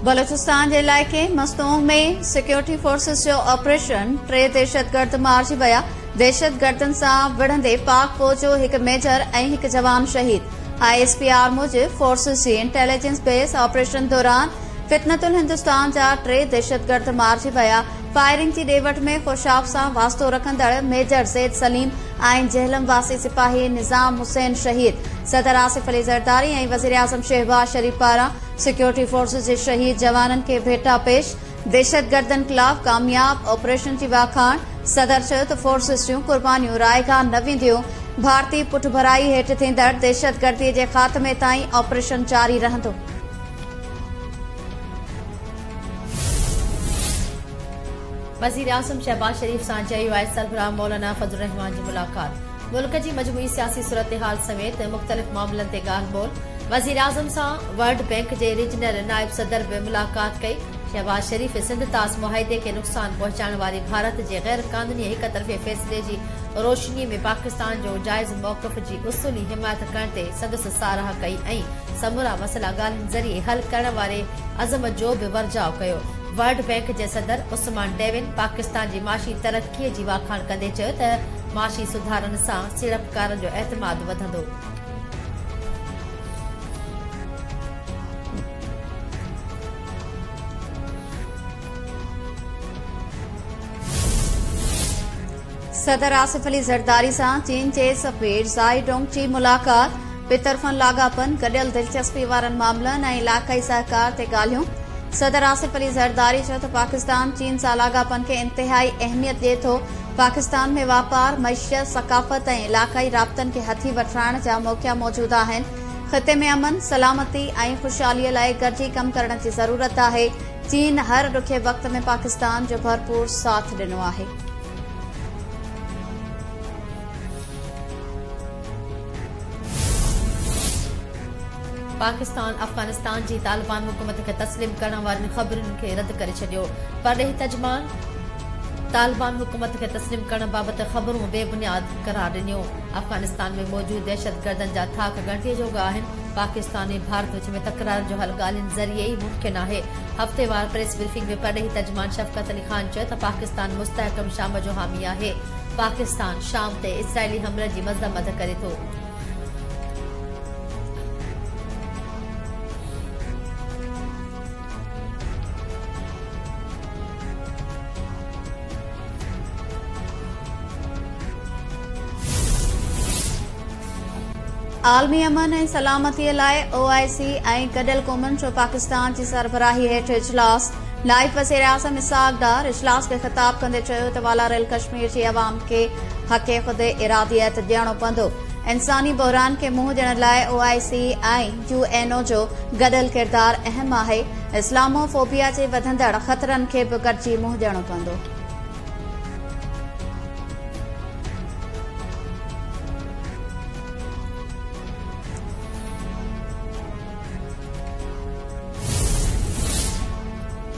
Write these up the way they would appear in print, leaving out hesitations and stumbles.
बलूचिस्तान के इलाके मस्तूंग में सिक्योरिटी फोर्सेस जो ऑपरेशन 3 दहशतगर्द मारिजी विया। दहशतगर्दन से विढ़ंदे पाक फौज जो एक मेजर और एक जवान शहीद। ISPR मूजिब फोर्सेस की इंटेलिजेंस बेस ऑपरेशन दौरान फितनतुल हिंदुस्तान जा 3 दहशतगर्द मारिजी विया। फायरिंग की डेवट में खुशाब से वास्तो रखंदड़ मेजर ज़ैद सलीम और जहलम वासी सिपाही निजाम हुसैन शहीद। सदर आसिफ अली जरदारी और वज़ीर आज़म शहबाज शरीफ पारा सिक्योरिटी फोर्सेस के शहीद जवानन के भेटा पेश। दहशतगर्दन खिलाफ कामयाब ऑपरेशन की वाखाण। सदर चयो तो फोर्सेस जूं कुर्बानियों रायगा न वेंदियूं। भारतीय पुठभराई हेठ थींदड़ दहशतगर्दी के खात्मे ताईं ऑपरेशन जारी रहंदो। वज़ीर आज़म शहबाज शरीफ सां चयो आहे सरबराह मौलाना फजल रहमान जी मुलाकात। मुल्क की मजमूई सियासी सूरत-ए-हाल समेत मुख्तलिफ़ मामलन ते ॻाल्हि ॿोल। वज़ीर आज़म सां वर्ल्ड बैंक के रीजनल नायब सदर भी मुलाकात कई। शहबाज शरीफ सिंध तास मुआहदे के नुक़सान पहुंचाने वाले भारत के गैर कानूनी एक तरफ़े फैसले की रोशनी में पाकिस्तान जो जायज़ मौक़िफ़ की उसूली हिमायत करण ते संदसि साराह कई ऐं समूरा मसला ॻाल्हियुनि ज़रिए हल करण वारे अज़म जो भी वर्जाव कयो। वर्ल्ड बैंक के सदर उस्मान डेविन पाकिस्तान की माशी तरक्की की वाखाण कंदे चयो त माशी सुधारन सां सीड़पकारन जो एतमाद वधंदो। सदर आसिफ अली जरदारी से चीन के सफीर ज़ाई डोंग की मुलाकात। बेतरफ़न लागापन गडियल दिलचस्पी वारन मामलन और इलाकाई सहकार ते ॻाल्हियूं। सदर आसिफ अली जरदारी चयो तो पाकिस्तान चीन से लागापन के इंतहाई अहमियत दे थो। पाकिस्तान में व्यापार मईशत सकाफत और इलाकाई राबतन के हथी वठाइण जा मौक़ा मौजूद आहिनि। ख़िते में अमन सलामती और खुशहाली लाइ गॾिजी कम करण की ज़रूरत है। चीन हर ॾुखे वक्त में पाकिस्तान जो भरपूर साथ ॾिनो आहे। पाकिस्तान अफगानिस्तान की तालिबान हुकूमत के तस्लीम करण वाली खबरुन के रद्द करे छडियो। परडेही तर्जुमान तालिबान हुकूमत के तस्लीम करण बाबत खबरूं बेबुनियाद करार ॾिनियो। अफगानिस्तान में मौजूद दहशतगर्दन जा थाक गणतीअ जोगा आहिनि। पाकिस्तान ऐं भारत विच में तकरार जो हल ॻाल्हियुनि ज़रिए ई मुमकिन आहे। हफ़्तेवार प्रेस ब्रीफिंग में परडेही तर्जुमान शफ़क़त अली ख़ान चयो त पाकिस्तान मुस्तहकम शाम जो हामी आहे। पाकिस्तान शाम ते इसराइली हमले जी मज़म्मत करे थो। आलमी अमन और सलामती लाइ OIC और गडियल क़ौमुनि जो पाकिस्तान की सरबराही हेठ इजलास। नाइब वज़ीर आज़म इसहाक़ डार इजलास के खिताब कंदे चयो त वालारेल कश्मीर की अवाम के हक़ ख़ुद इरादियत ॾियणो पवंदो। इंसानी बहरान के मुंहुं ॾियण लाइ OIC और UNO जो गडियल किरदार अहम आहे। इस्लामोफोबिया के वधंदड़ ख़तरन के भी गॾिजी मुंहुं ॾियणो पवंदो।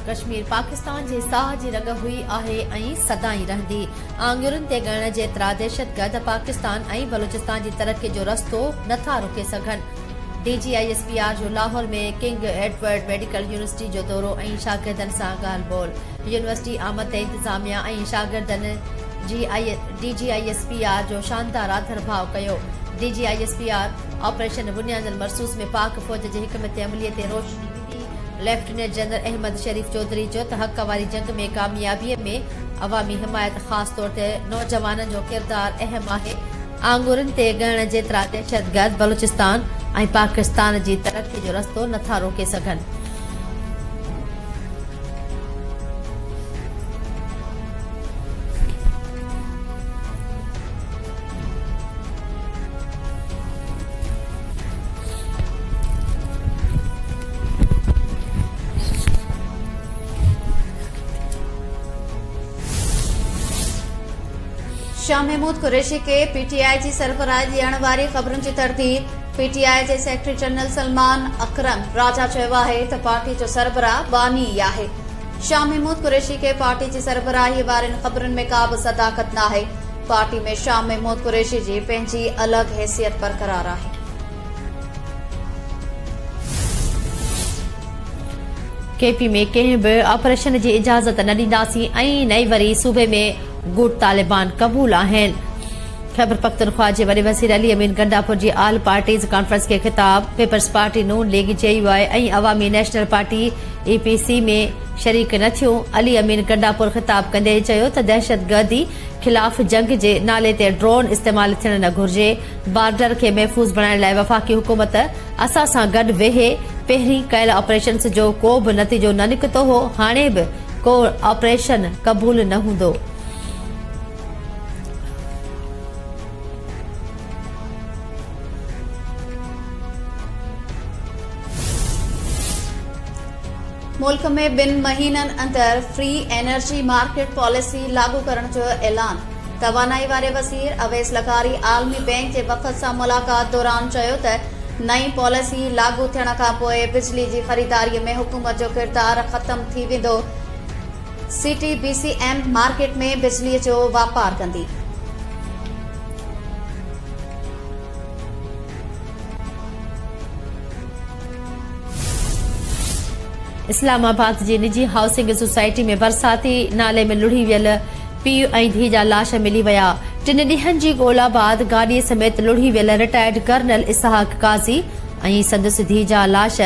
कश्मीर पाकिस्तान जे साह जी रग हुई आहे ऐं सदाई रहंदी। आंगुरनि ते ॻणण जेतिरा दहशतगर्द पाकिस्तान ऐं बलूचिस्तान जी तरक्की जो रस्तो नथा रोके सघनि। DGISPR जो लाहौर में किंग एडवर्ड मेडिकल यूनिवर्सिटी जो दौरो ऐं शागिर्दनि सां ॻाल्हि ॿोल। यूनिवर्सिटी आमद ते इंतिज़ामिया ऐं शागिर्दनि DGISPR जो शानदार आदर भाव कयो। DGISPR ऑपरेशन बुनियादुल मरसूस में पाक फौज जे हिकमत अमलीअ ते रोशनी विधी। लेफ्टिनेंट जनरल अहमद शरीफ चौधरी चयो त हक़ वारी जंग में कामयाबीअ में अवामी हिमायत ख़ासि तौर ते नौजवाननि जो किरदार अहम आहे। आंगुरनि ते ॻणण जेतिरा दहशतगर्द बलूचिस्तान ऐं पाकिस्तान जी तरक्की जो रस्तो नथा रोके सघनि। शाह महमूद कुरैशी के PTI की सरबराही ॾियण वारी ख़बरुनि की तरतीब। PTI के सेक्रेटरी जनरल सलमान अकरम राजा चयो आहे त पार्टी जो सरबराह बानी ई आहे। शाह महमूद कुरैशी के पार्टी की सरबराही वारनि ख़बरुनि में का भी सदाकत न आहे। पार्टी में शाह महमूद कुरैशी जी पंहिंजी अलग हैसियत बरकरार आहे। केपी में कंहिं बि ऑपरेशन जी इजाज़त न ॾींदासीं ऐं नई वरी सूबे में गुट तालिबान क़बूल आहिनि। खैबर पख्तूनख्वा जे वॾे वज़ीर अली अमीन गंडापुर जी ऑल पार्टीज़ कॉन्फ्रेंस खे ख़िताब। पीपल्स पार्टी नून लीग JUI ऐं अवामी नेशनल पार्टी EPC में शरीक न थियूं। अली अमीन गंडापुर ख़िताब कंदे चयो त दहशतगर्दी ख़िलाफ़ जंग जे नाले ते ड्रोन इस्तेमाल थियण न घुर्जे। बॉर्डर खे महफ़ूज़ बणाइण लाइ वफ़ाक़ी हुकूमत असां सां गॾु वेहे। पहिरीं कयल ऑपरेशन जो को बि नतीजो न निकितो हो, हाणे बि को ऑपरेशन क़बूल न हूंदो। मुल्क में 2 महीननि अंदर फ्री एनर्जी मार्केट पॉलिसी लागू करण जो ऐलान। तवानाई वारे वज़ीर अवैस लकारी आलमी बैंक जे वफ़द सां मुलाक़ात दौरान चयो त नई पॉलिसी लागू थियण खां पोइ बिजली जी ख़रीदारीअ में हुकूमत जो किरदार ख़त्म थी वेंदो। CTBCM मार्केट में बिजलीअ जो वापार कंदी। इस्लामाबाद जी निजी हाउसिंग सोसाइटी में बरसाती नाले में लुढ़ी वियल पीउ ऐं धीउ जा लाश मिली विया। 3 ॾींहनि जी ॻोल्हा बाद गाॾीअ समेत लुढ़ी वियल रिटायर्ड कर्नल इसहाक काज़ी ऐं संदसि धीउ जा लाश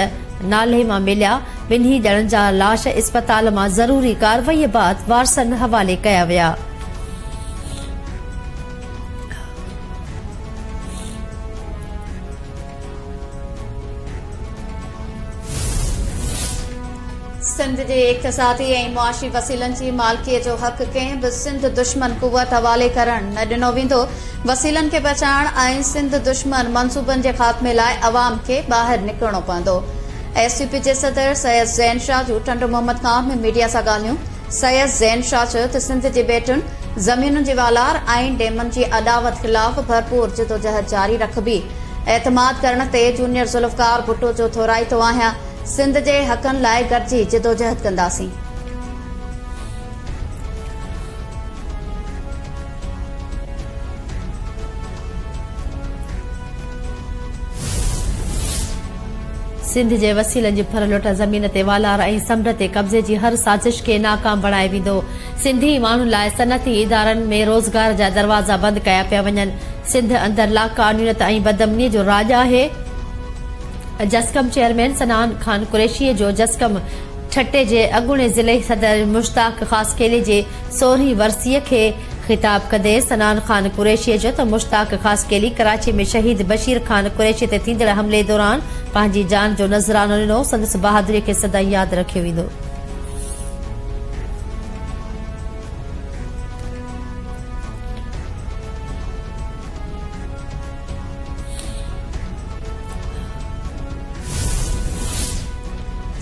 नाले मां मिलिया। ॿिन्ही ॼणनि जा लाश इस्पताल मां ज़रूरी कार्रवाईअ बाद वारसनि हवाले कया विया। सिंध जे इक़्तिसादी ऐं मुआशी वसीलनि जी मालिकीअ जो हक़ कंहिं बि सिंध दुश्मन कुवत हवाले करण न ॾिनो वेंदो। वसीलनि खे बचाइण ऐं सिंध दुश्मन मंसूबनि जे ख़ात्मे लाइ अवाम खे ॿाहिरि निकिरणो पवंदो। SUP जे सदर सैयद ज़ैन शाह जूं टंडो मोहम्मद ख़ान में मीडिया सां ॻाल्हियूं। सैयद ज़ैन शाह चयो त सिंध जे बेटुनि ज़मीनुनि जी वालार ऐं डेमनि जी अदावत ख़िलाफ़ भरपूर जिदोजहद जारी रखबी। एतमाद करण ते जूनियर ज़ुल्फ़कार भुट्टो जो थोराइतो आहियां। सिंध जे हक़नि लाइ गॾिजी जिदोजहद कंदासीं। सिंध जे वसीलनि जी फरलुट ज़मीन ते वालार ऐं समुंड ते कब्ज़े जी हर साज़िश खे नाकाम बणाए वेंदो। सिंधी माण्हुनि लाइ सनअती इदारनि में रोज़गार जा दरवाज़ा बंदि कया पिया वञनि। सिंध अंदरि लाक़ानूनियत ऐं बदअमनी जो राज आहे। जस्कम चेयरमैन सनान खान कुरैशीअ जो जस्कम ठट्टे जे अॻूणे ज़िले सदर मुश्ताक ख़ासकेली जे 16हीं वरसीअ खे ख़िताब कंदे सनान खान कुरैशीअ जो त मुश्ताक ख़ासकेली कराची में शहीद बशीर खान कुरैशी ते थींदड़ हमले दौरान पंहिंजी जान जो नज़रानो ॾिनो। संदसि बहादुरी खे सदाईं यादि रखियो वेंदो।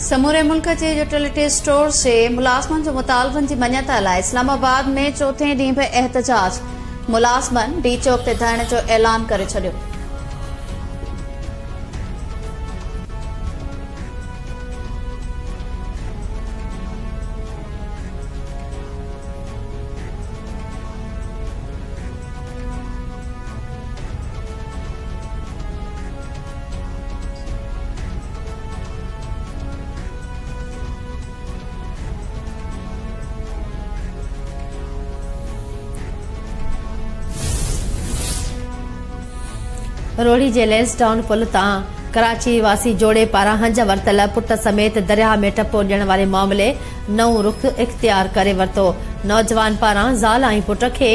समूरे मुल्क जे यूटिलिटी स्टोर जे मुलाज़मनि जो मुतालबनि जी मञत लाइ इस्लामाबाद में चौथे ॾींहुं बि एहतजाज। मुलाज़मनि डी चौक ते धरणे जो ऐलान करे छॾियो। रोड़ी जे लेंसडाउन पुल तां कराची वासी जोड़े पारां हंज वरतल पुट समेत दरिया में टपो ॾियण वारे मामले नओं रुख इख्तियार करे वरितो। नौजवान पारां ज़ाल ऐं पुट खे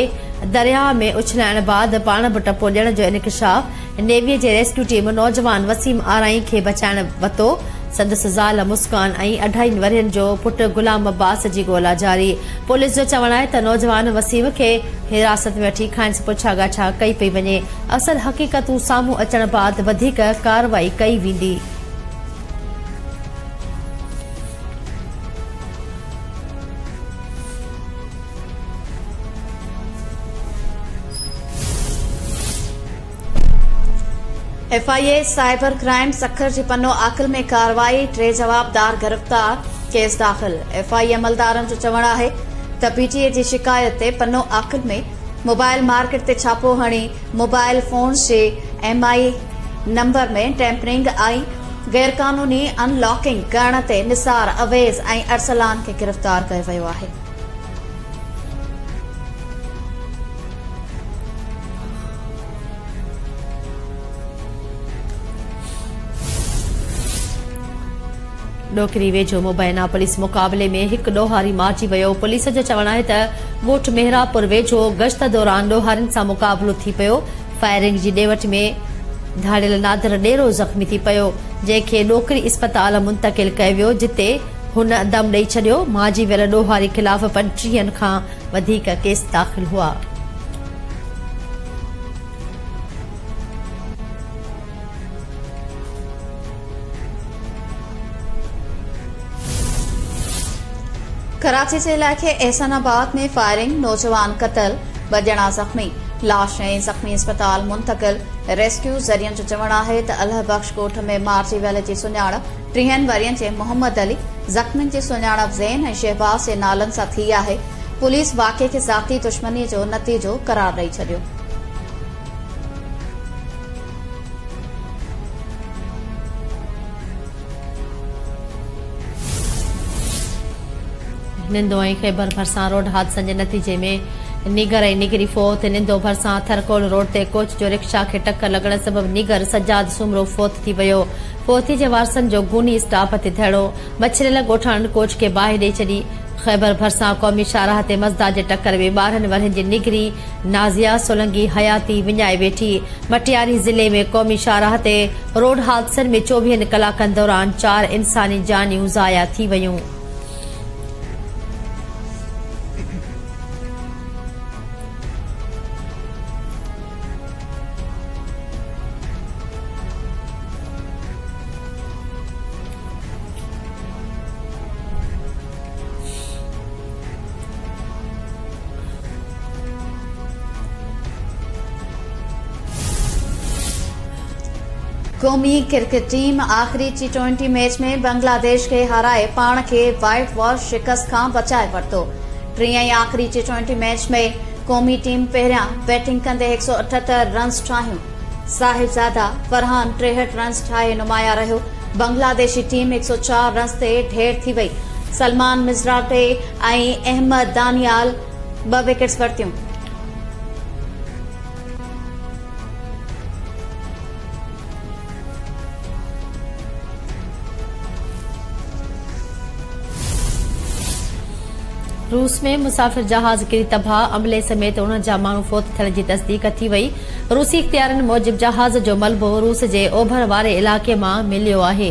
दरिया में उछलाइण बाद पाण बि टपो ॾियण जो इंकशाफ। नेवीअ जे रेस्क्यू टीम नौजवान वसीम आराई खे बचाइण वरितो। संदसि ज़ाल मुस्कान ऐं 28 वरियनि जो पुटु गुलाम अब्बास जी ॻोल्हा जारी। पुलिस जो चवणु आहे त नौजवान वसीम खे हिरासत में वठी खांस पुछा ॻाछा कई पई वञे। असल हक़ीक़तूं साम्हूं अचण बाद वधीक कार्रवाई कई वेंदी। FIA साइबर क्राइम सखर जी पन्नो आकिल में कार्रवाई। 3 जवाबदार गिरफ़्तार। केस दाख़िल। FIA अमलदारनि जो चवणु आहे त PTA जी शिकायत ते पन्नो आकिल में मोबाइल मार्केट ते छापो हणी मोबाइल फोन जे MI नंबर में टेम्परिंग ऐं गैरकानूनी अनलॉकिंग करण ते निसार अवेज़ ऐं अरसलान खे गिरफ़्तार कयो वियो आहे। डोकरी वेझो मुबैना पुलिस मुक़ाबले में हिकु ॾोहारी मारिजी वियो। पुलिस जो चवणु आहे त ॻोठ मेहरापुर वेझो गश्त दौरान ॾोहारियुनि सां मुक़ाबलो थी पियो। फायरिंग जी ॾेवट में धाड़ियल नादर डेरो ज़ख़्मी थी पियो, जंहिंखे डोकरी इस्पताल मुंतक़िल कयो वियो, जिते हुन दम ॾेई छॾियो। मारिजी वियल ॾोहारी ख़िलाफ़ 35 खां वधीक केस दाख़िल हुआ। कराची जे इलाइक़े एहसानाबाद में फायरिंग, नौजवान क़तल, 2 ॼणा ज़ख़्मी, लाश ऐं ज़ख़्मी इस्पताल मुंतक़िल। रेस्क्यू ज़रियनि जो चवणु आहे त अल्लाह बख्श ॻोठ में मारिजी वियल जी सुञाणप 30 वरियनि जे मोहम्मद अली, ज़ख़्मियुनि जी सुञाणप ज़ैन ऐं शहबाज़ जे नालनि सां थी आहे। पुलिस वाक़िए खे ज़ाती दुश्मनी जो नतीजो क़रार ॾेई छॾियो। निंदो ऐं ख़ैबर भरिसां रोड हादसनि जे नतीजे में निगर ऐं निगरी फोत। निंदो भरिसां थरकोल रोड ते कोच जो रिक्शा खे टक्कर लॻण सबबि निगर सजाद सुमरो फोत थी वियो। फोती जे वारसनि जो गूनी स्टाफ ते धड़ो। मछरियल ॻोठाणनि कोच खे बाहि ॾेई छॾी। ख़ैबर भरिसां क़ौमी शाहराह ते मज़दा जे टक्कर में 12 वरहनि जी निगरी नाज़िया सोलंगी हयाती विञाए वेठी। मटियारी ज़िले में क़ौमी शाहराह ते रोड हादसनि में 24 कलाकनि दौरान 4 इंसानी जानियूं ज़ाया थी वयूं। क़ौमी क्रिकेट टीम आख़िरी T20 मैच में बांग्लादेश खे हाराए पाण खे व्हाइट वॉश शिकस्त खां बचाए वरितो। टीं ऐं आख़िरी T20 मैच में क़ौमी टीम पहिरियां बैटिंग कंदे 178 रन्स ठाहियूं। साहिबजादा फरहान 63 रन्स ठाहे नुमाया रहियो। बांग्लादेशी टीम 104 रन्स ते ढेर थी वई। सलमान मिज़रा टे ऐं अहमद दानियाल 2 विकेट्स वरितियूं। रूस में मुसाफ़िर जहाज किरी तबाह, अमले समेत 49 माण्हू फोत थियण जी तस्दीक थी वई। रूसी इख़्तियारनि मूजिब जहाज जो मलबो रूस जे ओभर वारे इलाइक़े मां मिलियो आहे।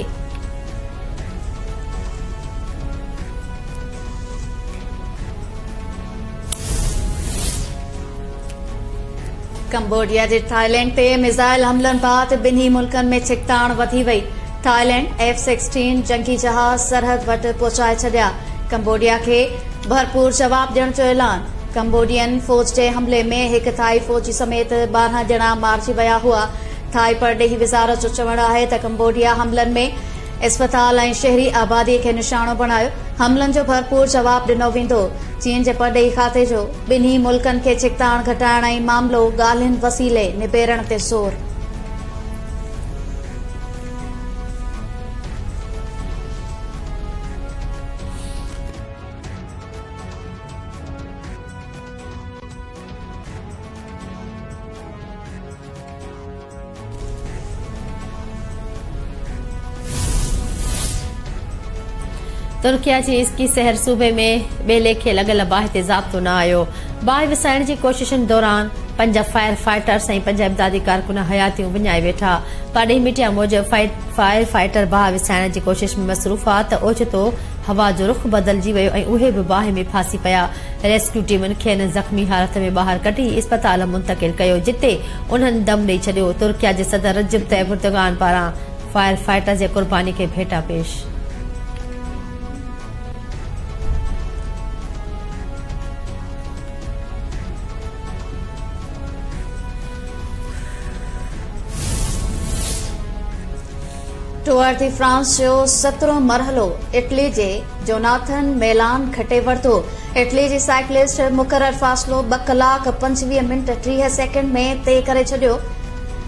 कंबोडिया जे थाईलैंड ते मिसाइल हमलनि बाद ॿिन्ही मुल्कनि में छिकताण वधी वई। थाईलैंड F-16 जंगी जहाज सरहद वटि पहुचाए छॾिया। कंबोडिया खे भरपूर जवाब ॾियण जो ऐलान। कंबोडियन फौज जे हमले में हिकु थाई फौजी समेत 12 ॼणा मारिजी विया हुआ। थाई परॾेही वज़ारत जो चवणु आहे त कंबोडिया हमलनि में इस्पताल ऐं शहरी आबादी खे निशानो बणायो। हमलनि जो भरपूर जवाब ॾिनो वेंदो। चीन जे परॾेही खाते जो ॿिन्ही मुल्कनि खे छिकताण घटाइण ऐं मामलो ॻाल्हियुनि वसीले निबेरण ते ज़ोर। तुर्किया जे इस्की शहर सूबे में ॿिए लेखे लॻल बाहि ते ज़ाब्तो न आयो। बाहि विसाइण जी कोशिशुनि दौरान 5 फायर फाइटर्स ऐं 5 इमदादी कारकुन हयातियूं विञाए वेठा। परॾेही मीडिया मूजिब फायर फाइटर बाहि विसाइण जी कोशिश में मसरूफ़ हुआ त ओचितो हवा जो रुख बदिलजी वियो ऐं उहे बि बाहि में फासी पिया। रेस्क्यू टीमुनि खेनि ज़ख़्मी हालत में ॿाहिरि कढी इस्पताल मुंतक़िल कयो, जिते उन्हनि दम ॾेई छॾियो। तुर्किया जे सदर रजब तैयब एर्दोगान पारां फायर फाइटर जे क़ुर्बानी खे भेटा पेश। टूर डी फ्रांस जो 17 मरहलो इटली जे जोनाथन मेलान खटे वरितो। इटली जी साइक्लिस्ट मुक़रर फ़ासिलो 2 कलाक 25 मिंट 30 सेकेंड में तय करे छॾियो।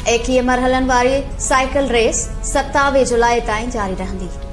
एकवीह मरहलनि वारी साइकिल रेस 27 जुलाई ताईं जारी रहंदी।